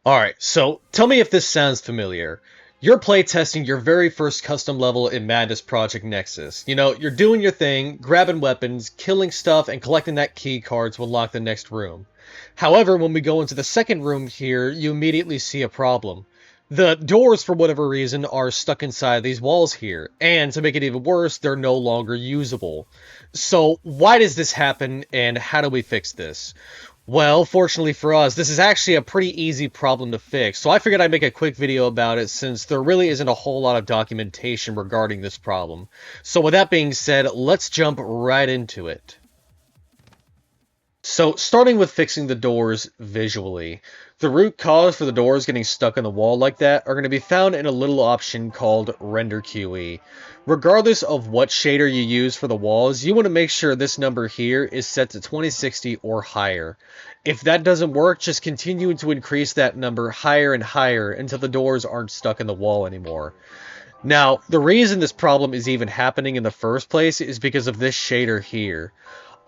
Alright, so tell me if this sounds familiar. You're playtesting your very first custom level in Madness Project Nexus. You know, you're doing your thing, grabbing weapons, killing stuff, and collecting that key card to unlock the next room. However, when we go into the second room here, you immediately see a problem. The doors, for whatever reason, are stuck inside these walls here, and to make it even worse, they're no longer usable. So, why does this happen, and how do we fix this? Well, fortunately for us, this is actually a pretty easy problem to fix, so I figured I'd make a quick video about it since there really isn't a whole lot of documentation regarding this problem. So with that being said, let's jump right into it. So, starting with fixing the doors visually. The root cause for the doors getting stuck in the wall like that are going to be found in a little option called Render QE. Regardless of what shader you use for the walls, you want to make sure this number here is set to 2060 or higher. If that doesn't work, just continue to increase that number higher and higher until the doors aren't stuck in the wall anymore. Now, the reason this problem is even happening in the first place is because of this shader here.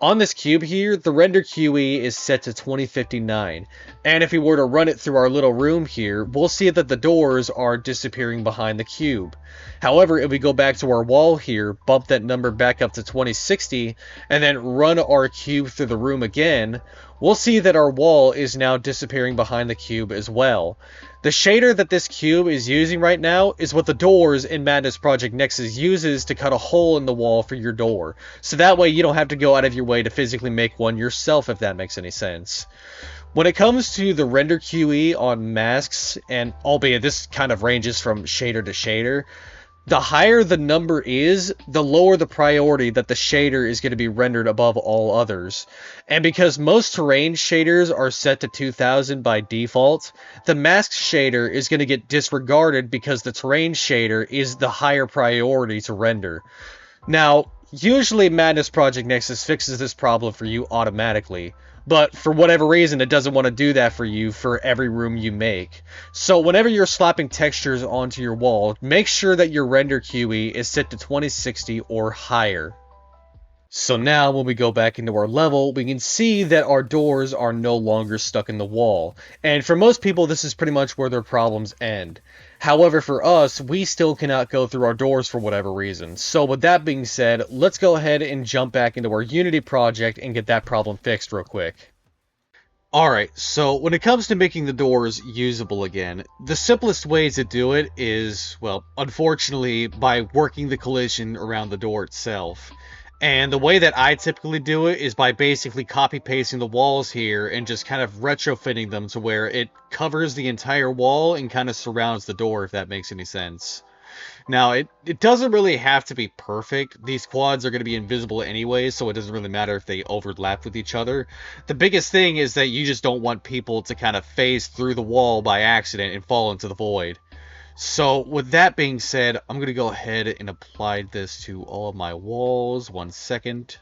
On this cube here, the render QE is set to 2059, and if we were to run it through our little room here, we'll see that the doors are disappearing behind the cube. However, if we go back to our wall here, bump that number back up to 2060, and then run our cube through the room again, we'll see that our wall is now disappearing behind the cube as well. The shader that this cube is using right now is what the doors in Madness Project Nexus uses to cut a hole in the wall for your door. So that way you don't have to go out of your way to physically make one yourself, if that makes any sense. When it comes to the render QE on masks, and albeit this kind of ranges from shader to shader, the higher the number is, the lower the priority that the shader is going to be rendered above all others. And because most terrain shaders are set to 2000 by default, the mask shader is going to get disregarded because the terrain shader is the higher priority to render. Now, usually Madness Project Nexus fixes this problem for you automatically, but for whatever reason it doesn't want to do that for you for every room you make. So whenever you're slapping textures onto your wall, make sure that your render QE is set to 2060 or higher. So now when we go back into our level, we can see that our doors are no longer stuck in the wall. And for most people, this is pretty much where their problems end. However, for us, we still cannot go through our doors for whatever reason. So with that being said, let's go ahead and jump back into our Unity project and get that problem fixed real quick. Alright, so when it comes to making the doors usable again, the simplest way to do it is, well, unfortunately, by working the collision around the door itself. And the way that I typically do it is by basically copy-pasting the walls here and just kind of retrofitting them to where it covers the entire wall and kind of surrounds the door, if that makes any sense. Now, it doesn't really have to be perfect. These quads are going to be invisible anyway, so it doesn't really matter if they overlap with each other. The biggest thing is that you just don't want people to kind of phase through the wall by accident and fall into the void. So, with that being said, I'm going to go ahead and apply this to all of my walls. 1 second.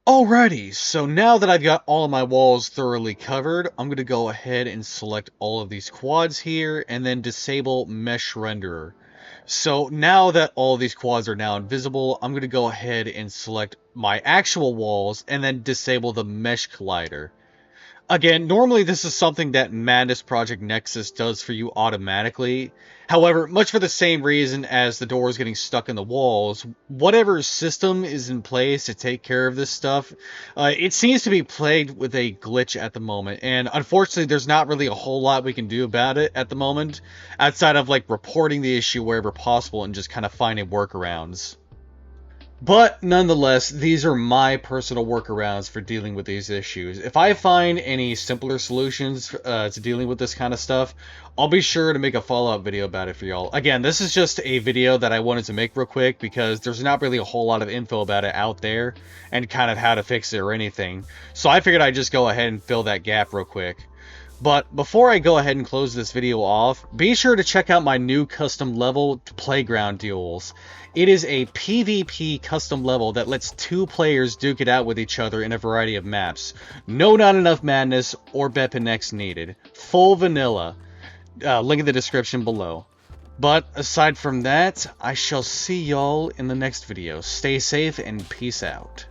Alrighty, so now that I've got all of my walls thoroughly covered, I'm going to go ahead and select all of these quads here, and then disable Mesh Renderer. So now that all of these quads are now invisible, I'm going to go ahead and select my actual walls, and then disable the Mesh Collider. Again, normally this is something that Madness Project Nexus does for you automatically. However, much for the same reason as the doors getting stuck in the walls, whatever system is in place to take care of this stuff, it seems to be plagued with a glitch at the moment. And unfortunately, there's not really a whole lot we can do about it at the moment, outside of like reporting the issue wherever possible and just kind of finding workarounds. But nonetheless, these are my personal workarounds for dealing with these issues. If I find any simpler solutions to dealing with this kind of stuff, I'll be sure to make a follow-up video about it for y'all. Again, this is just a video that I wanted to make real quick because there's not really a whole lot of info about it out there and kind of how to fix it or anything. So I figured I'd just go ahead and fill that gap real quick. But before I go ahead and close this video off, be sure to check out my new custom level, Playground Duels. It is a PvP custom level that lets 2 players duke it out with each other in a variety of maps. No Not Enough Madness or BepInEx needed. Full vanilla. Link in the description below. But aside from that, I shall see y'all in the next video. Stay safe and peace out.